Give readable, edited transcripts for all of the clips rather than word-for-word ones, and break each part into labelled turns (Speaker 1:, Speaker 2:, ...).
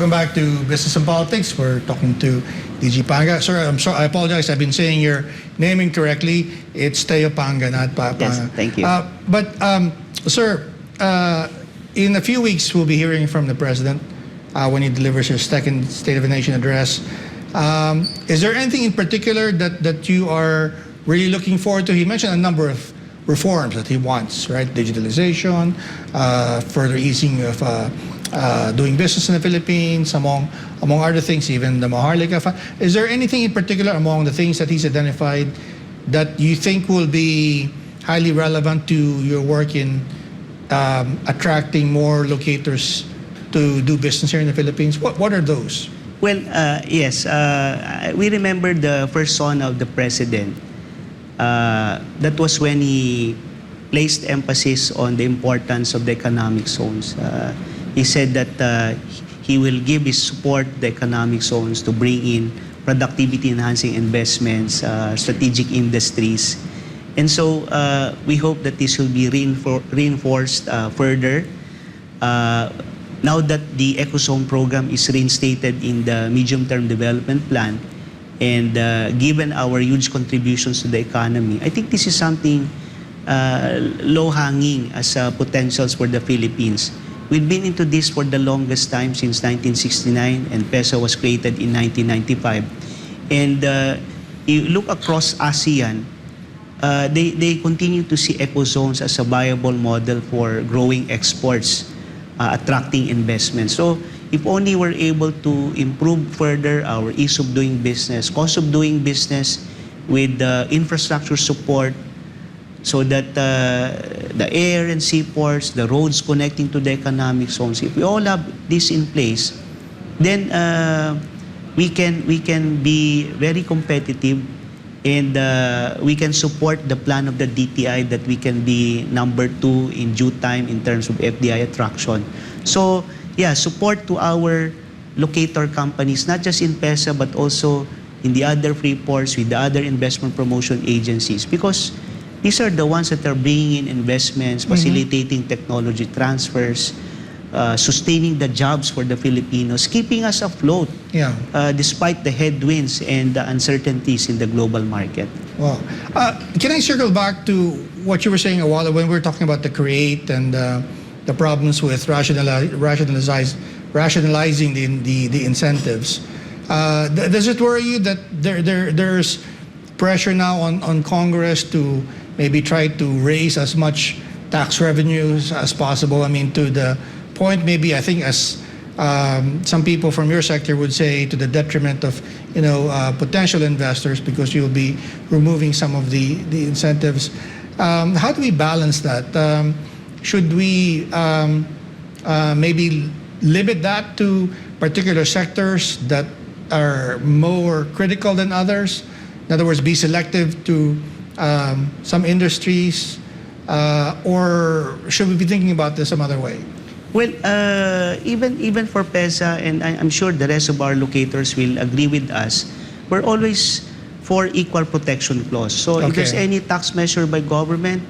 Speaker 1: Welcome back to Business and Politics. We're talking to DG Panga. Sir, I'm sorry, I apologize. I've been saying your naming correctly. It's Teo Panga, not Panga.
Speaker 2: Yes, thank you.
Speaker 1: Sir, in a few weeks, we'll be hearing from the President when he delivers his second State of the Nation address. Is there anything in particular that you are really looking forward to? He mentioned a number of reforms that he wants, right? Digitalization, further easing of doing business in the Philippines, among other things, even the Maharlika Fund. Is there anything in particular among the things that he's identified that you think will be highly relevant to your work in attracting more locators to do business here in the Philippines? What are those?
Speaker 2: Well, yes. We remember the first son of the President. That was when he placed emphasis on the importance of the economic zones. He said that he will give his support to the economic zones to bring in productivity-enhancing investments, strategic industries. And so we hope that this will be reinforced further. Now that the EcoZone program is reinstated in the medium-term development plan, and given our huge contributions to the economy, I think this is something low-hanging as potentials for the Philippines. We've been into this for the longest time, since 1969, and PESA was created in 1995. And you look across ASEAN, they continue to see eco-zones as a viable model for growing exports, attracting investments. So if only we're able to improve further our ease of doing business, cost of doing business with infrastructure support, so that the air and seaports, the roads connecting to the economic zones, if we all have this in place, then we can be very competitive, and we can support the plan of the DTI that we can be number 2 in due time in terms of FDI attraction. So yeah, support to our locator companies, not just in PESA but also in the other free ports with the other investment promotion agencies, because these are the ones that are bringing in investments, facilitating technology transfers, sustaining the jobs for the Filipinos, keeping us afloat despite the headwinds and the uncertainties in the global market.
Speaker 1: Wow. Can I circle back to what you were saying a while ago when we were talking about the CREATE and the problems with rationalizing the incentives? Does it worry you that there's pressure now on Congress to maybe try to raise as much tax revenues as possible? I mean, to the point, maybe, I think, as some people from your sector would say, to the detriment of potential investors, because you'll be removing some of the incentives. How do we balance that? Should we maybe limit that to particular sectors that are more critical than others? In other words, be selective to some industries, or should we be thinking about this some other way?
Speaker 2: Well, even for PESA, and I'm sure the rest of our locators will agree with us, we're always for equal protection clause. So if there's any tax measure by government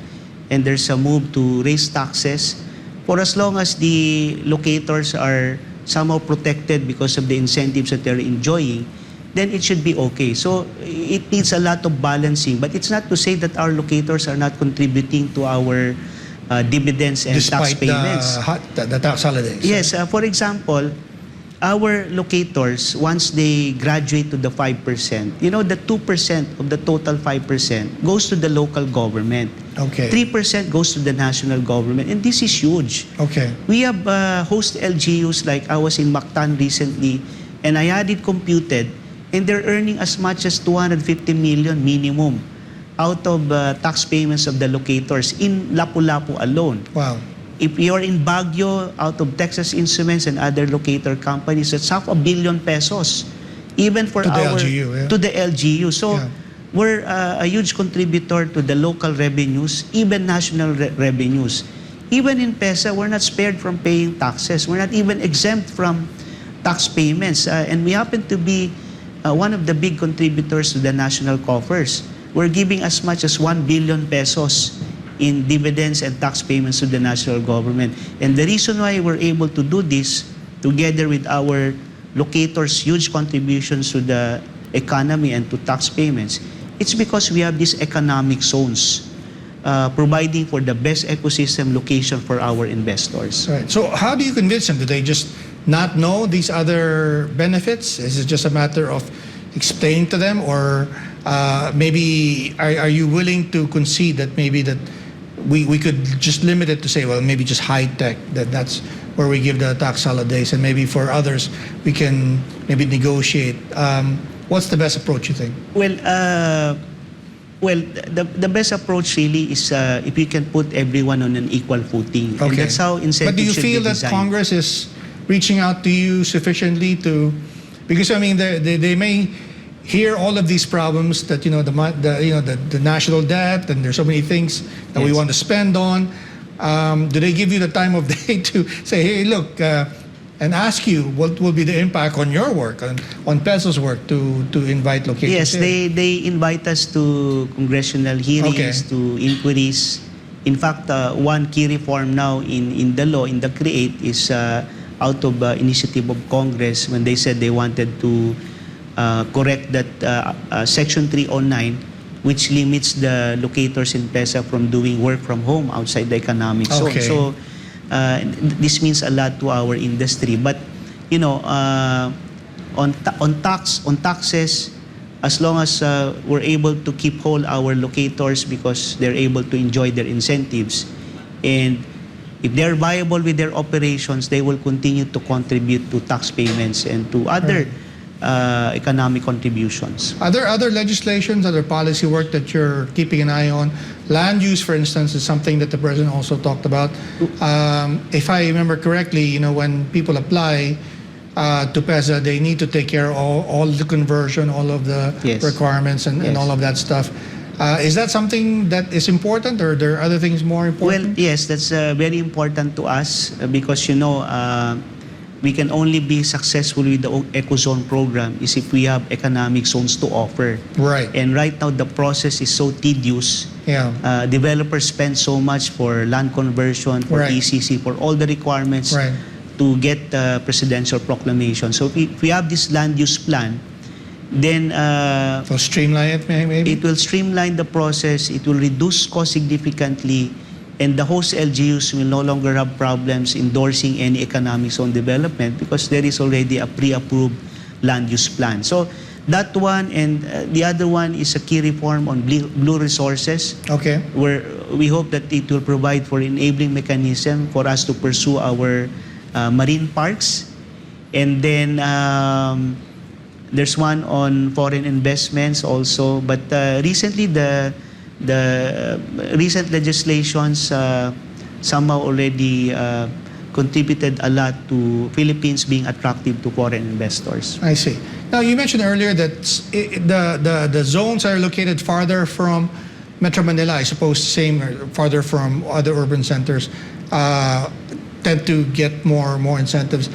Speaker 2: and there's a move to raise taxes, for as long as the locators are somehow protected because of the incentives that they're enjoying, then it should be okay. So it needs a lot of balancing, but it's not to say that our locators are not contributing to our dividends and tax payments.
Speaker 1: Despite the tax holidays.
Speaker 2: Yes, for example, our locators, once they graduate to the 5%, the 2% of the total 5% goes to the local government. 3% goes to the national government, and this is huge. We have host LGUs, like I was in Mactan recently, and I had it computed, and they're earning as much as 250 million minimum out of tax payments of the locators in Lapu-Lapu alone.
Speaker 1: Wow.
Speaker 2: If you're in Baguio, out of Texas Instruments and other locator companies, it's half $1 billion pesos, even for
Speaker 1: to the
Speaker 2: LGU. So we're a huge contributor to the local revenues, even national revenues. Even in PESA, we're not spared from paying taxes. We're not even exempt from tax payments. And we happen to be one of the big contributors to the national coffers. We're giving as much as 1 billion pesos in dividends and tax payments to the national government. And the reason why we're able to do this together with our locators' huge contributions to the economy and to tax payments, it's because we have these economic zones providing for the best ecosystem location for our investors.
Speaker 1: Right. So how do you convince them? Do they just not know these other benefits? Is it just a matter of explaining to them, or maybe are you willing to concede that maybe that we could just limit it to say, well, maybe just high tech, that's where we give the tax holidays, and maybe for others we can maybe negotiate. What's the best approach, you think?
Speaker 2: Well, the best approach really is if you can put everyone on an equal footing.
Speaker 1: Okay.
Speaker 2: And that's how incentives
Speaker 1: But do you
Speaker 2: should
Speaker 1: feel
Speaker 2: be
Speaker 1: that
Speaker 2: designed.
Speaker 1: Congress is reaching out to you sufficiently to, because I mean they may hear all of these problems that the national debt, and there's so many things that we
Speaker 2: Yes.
Speaker 1: want to spend on. Do they give you the time of day to say, hey, look, and ask you what will be the impact on your work, on PESO's work to invite locations?
Speaker 2: Yes,
Speaker 1: here?
Speaker 2: they invite us to congressional hearings,
Speaker 1: Okay.
Speaker 2: to inquiries. In fact, one key reform now in the law, in the CREATE, is out of initiative of Congress when they said they wanted to correct that Section 309, which limits the locators in PESA from doing work from home outside the economic zone.
Speaker 1: Okay.
Speaker 2: So this means a lot to our industry. But on taxes, as long as we're able to keep whole our locators because they're able to enjoy their incentives, and if they're viable with their operations, they will continue to contribute to tax payments and to other economic contributions.
Speaker 1: Are there other legislations, other policy work that you're keeping an eye on? Land use, for instance, is something that the president also talked about. If I remember correctly, when people apply to PESA, they need to take care of all the conversion, all of the
Speaker 2: Yes.
Speaker 1: requirements, and
Speaker 2: Yes.
Speaker 1: all of that stuff. Is that something that is important, or are there other things more
Speaker 2: Well,
Speaker 1: important?
Speaker 2: yes, that's very important to us because we can only be successful with the EcoZone program is if we have economic zones to offer.
Speaker 1: Right.
Speaker 2: And right now the process is so tedious.
Speaker 1: Yeah.
Speaker 2: Developers spend so much for land conversion, for
Speaker 1: Right.
Speaker 2: ECC, for all the requirements
Speaker 1: Right.
Speaker 2: to get the presidential proclamation. So if we have this land use plan, then
Speaker 1: So streamline it, maybe.
Speaker 2: it will streamline the process, it will reduce cost significantly, and the host LGUs will no longer have problems endorsing any economic zone development because there is already a pre-approved land use plan. So that one, and the other one is a key reform on blue resources,
Speaker 1: Okay.
Speaker 2: where we hope that it will provide for enabling mechanism for us to pursue our marine parks. And then there's one on foreign investments also. But recently, the recent legislations somehow already contributed a lot to Philippines being attractive to foreign investors.
Speaker 1: I see. Now, you mentioned earlier that the zones are located farther from Metro Manila, I suppose, same or farther from other urban centers, tend to get more incentives.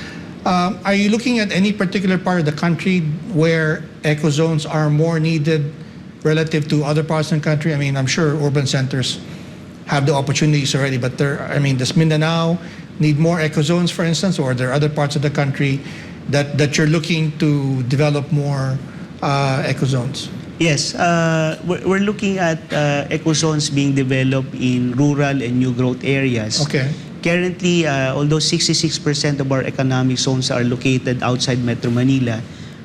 Speaker 1: Are you looking at any particular part of the country where eco zones are more needed relative to other parts of the country? I mean, I'm sure urban centers have the opportunities already, but does Mindanao need more eco zones, for instance, or are there other parts of the country that you're looking to develop more eco zones?
Speaker 2: Yes, we're looking at eco zones being developed in rural and new growth areas.
Speaker 1: Okay.
Speaker 2: Currently, although 66% of our economic zones are located outside Metro Manila,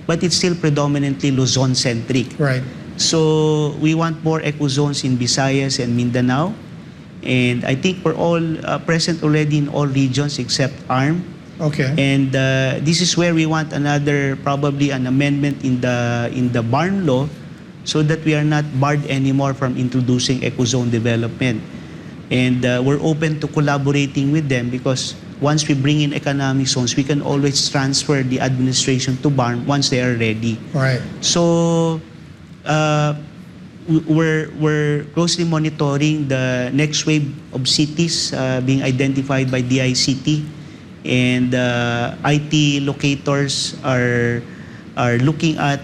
Speaker 2: but it's still predominantly Luzon-centric.
Speaker 1: Right.
Speaker 2: So we want more eco zones in Visayas and Mindanao. And I think we're all present already in all regions except ARM.
Speaker 1: Okay.
Speaker 2: And this is where we want probably an amendment in the barn law so that we are not barred anymore from introducing eco zone development. And we're open to collaborating with them because once we bring in economic zones, we can always transfer the administration to barn once they are ready.
Speaker 1: Right.
Speaker 2: So we're closely monitoring the next wave of cities being identified by DICT, and IT locators are looking at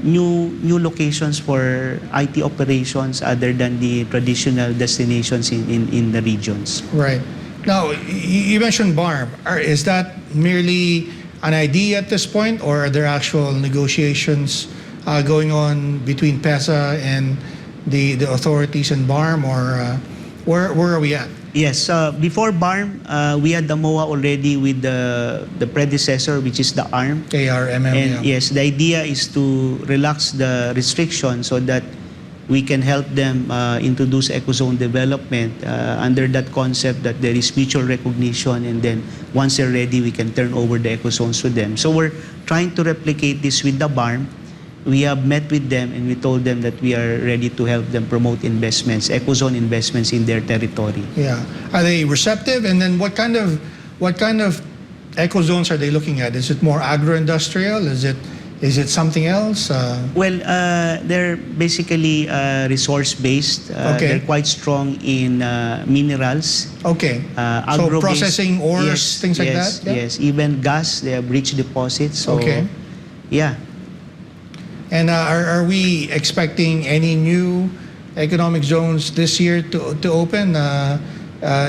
Speaker 2: new locations for IT operations other than the traditional destinations in the regions.
Speaker 1: Right. Now, you mentioned BARM. Is that merely an idea at this point, or are there actual negotiations going on between PESA and the authorities in BARM, or where are we at?
Speaker 2: Yes, before BARM, we had the MOA already with the predecessor, which is the ARM.
Speaker 1: ARMM,
Speaker 2: And
Speaker 1: yeah.
Speaker 2: yes, the idea is to relax the restriction so that we can help them introduce ecozone development under that concept that there is mutual recognition, and then once they're ready, we can turn over the ecozones to them. So we're trying to replicate this with the BARM. We have met with them and we told them that we are ready to help them promote investments, ecozone investments in their territory.
Speaker 1: Yeah. Are they receptive? And then what kind of ecozones are they looking at? Is it more agro-industrial? Is it something else?
Speaker 2: Well, they're basically resource-based.
Speaker 1: Okay.
Speaker 2: They're quite strong in minerals.
Speaker 1: Okay. So
Speaker 2: Agro-based.
Speaker 1: processing ores,
Speaker 2: Yes,
Speaker 1: things like
Speaker 2: yes,
Speaker 1: that? Yeah?
Speaker 2: Yes, even gas, they have rich deposits. So,
Speaker 1: Okay.
Speaker 2: yeah.
Speaker 1: And are we expecting any new economic zones this year to open?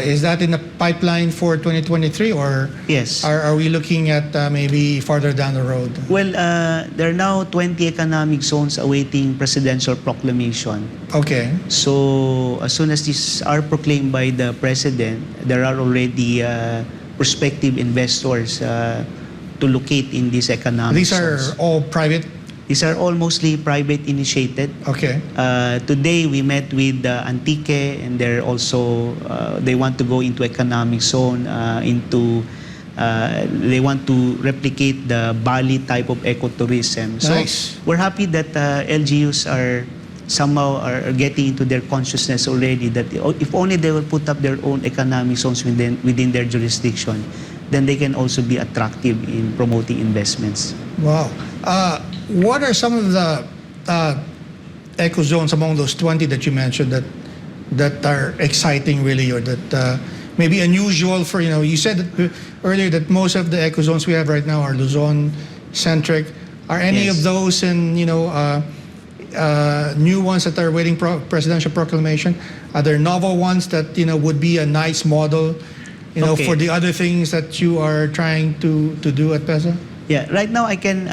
Speaker 1: Is that in the pipeline for 2023, or
Speaker 2: Yes.
Speaker 1: are we looking at maybe farther down the road?
Speaker 2: Well, there are now 20 economic zones awaiting presidential proclamation.
Speaker 1: Okay.
Speaker 2: So as soon as these are proclaimed by the president, there are already prospective investors to locate in these economic
Speaker 1: These are
Speaker 2: zones.
Speaker 1: all private?
Speaker 2: These are all mostly private initiated.
Speaker 1: Okay.
Speaker 2: Today we met with Antique, and they're also they want to go into economic zone they want to replicate the Bali type of ecotourism.
Speaker 1: Nice.
Speaker 2: So we're happy that LGUs are somehow are getting into their consciousness already that if only they will put up their own economic zones within their jurisdiction, then they can also be attractive in promoting investments.
Speaker 1: Wow. What are some of the eco zones among those 20 that you mentioned that are exciting really, or that maybe unusual for, you said that earlier that most of the eco zones we have right now are Luzon centric. Are any
Speaker 2: Yes.
Speaker 1: of those in, new ones that are waiting presidential proclamation? Are there novel ones that, would be a nice model,
Speaker 2: Okay.
Speaker 1: for the other things that you are trying to do at PESA?
Speaker 2: Yeah, right now I can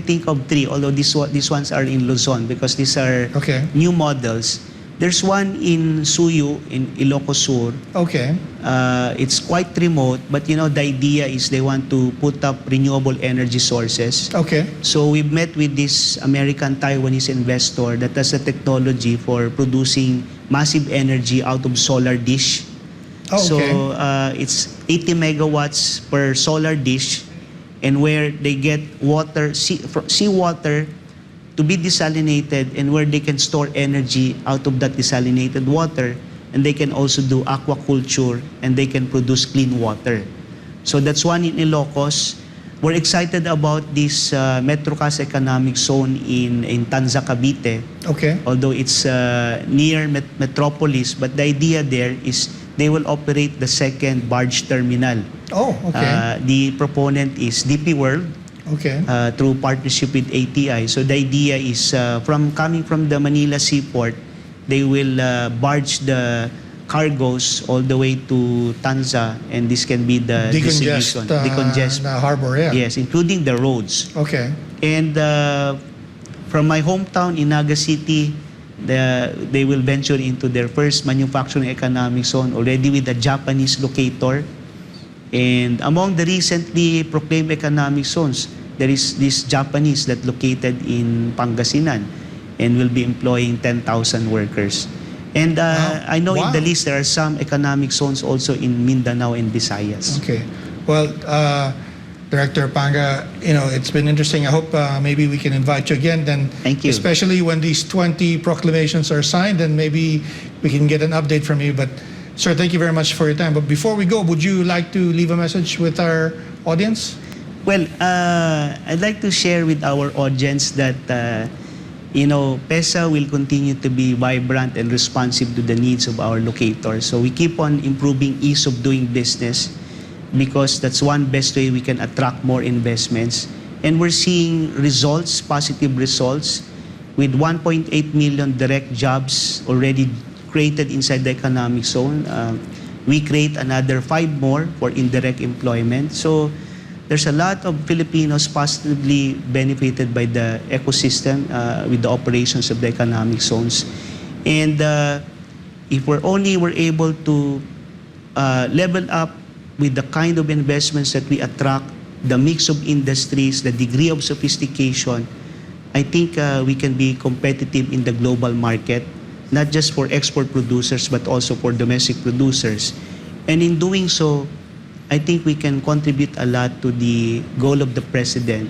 Speaker 2: think of 3, although these ones are in Luzon because these are
Speaker 1: Okay.
Speaker 2: new models. There's one in Suyu in Ilocos Sur.
Speaker 1: Okay.
Speaker 2: It's quite remote, but the idea is they want to put up renewable energy sources.
Speaker 1: Okay.
Speaker 2: So we've met with this American Taiwanese investor that has a technology for producing massive energy out of solar dish.
Speaker 1: Oh, okay.
Speaker 2: So it's 80 megawatts per solar dish, and where they get water, seawater to be desalinated, and where they can store energy out of that desalinated water, and they can also do aquaculture, and they can produce clean water. So that's one in Ilocos. We're excited about this Metrocast Economic Zone in Tanza, Cavite,
Speaker 1: Okay.
Speaker 2: although it's near Metropolis, but the idea there is they will operate the second barge terminal.
Speaker 1: Oh, okay.
Speaker 2: The proponent is DP World
Speaker 1: Okay.
Speaker 2: through partnership with ATI. So the idea is coming from the Manila seaport, they will barge the cargoes all the way to Tanza, and this can be the distribution. Decongest
Speaker 1: the harbor, yeah.
Speaker 2: Yes, including the roads.
Speaker 1: Okay.
Speaker 2: And from my hometown in Naga City, they will venture into their first manufacturing economic zone already with a Japanese locator. And among the recently proclaimed economic zones, there is this Japanese that located in Pangasinan and will be employing 10,000 workers. And I know in the
Speaker 1: Wow.
Speaker 2: list there are some economic zones also in Mindanao and Visayas.
Speaker 1: Okay. Well, Director Panga, it's been interesting. I hope maybe we can invite you again. Then,
Speaker 2: Thank you.
Speaker 1: especially when these 20 proclamations are signed, then maybe we can get an update from you. But, sir, thank you very much for your time. But before we go, would you like to leave a message with our audience?
Speaker 2: Well, I'd like to share with our audience that PESA will continue to be vibrant and responsive to the needs of our locators. So we keep on improving ease of doing business because that's one best way we can attract more investments. And we're seeing results, positive results, with 1.8 million direct jobs already created inside the economic zone. We create another 5 more for indirect employment. So there's a lot of Filipinos positively benefited by the ecosystem with the operations of the economic zones. And if we're able to level up with the kind of investments that we attract, the mix of industries, the degree of sophistication, I think we can be competitive in the global market, not just for export producers, but also for domestic producers. And in doing so, I think we can contribute a lot to the goal of the President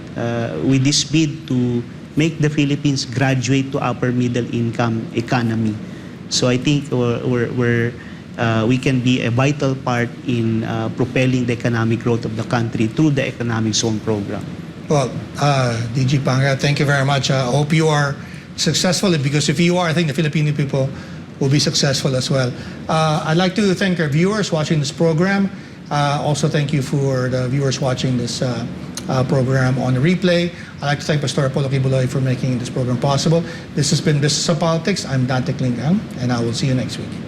Speaker 2: with this bid to make the Philippines graduate to upper middle income economy. So I think we can be a vital part in propelling the economic growth of the country through the economic zone program.
Speaker 1: Well, DG Panga, thank you very much. I hope you are successful, because if you are, I think the Filipino people will be successful as well. I'd like to thank our viewers watching this program. Also, thank you for the viewers watching this program on the replay. I'd like to thank Pastor Apollo Kibuloy for making this program possible. This has been Business of Politics. I'm Dante Klingang, and I will see you next week.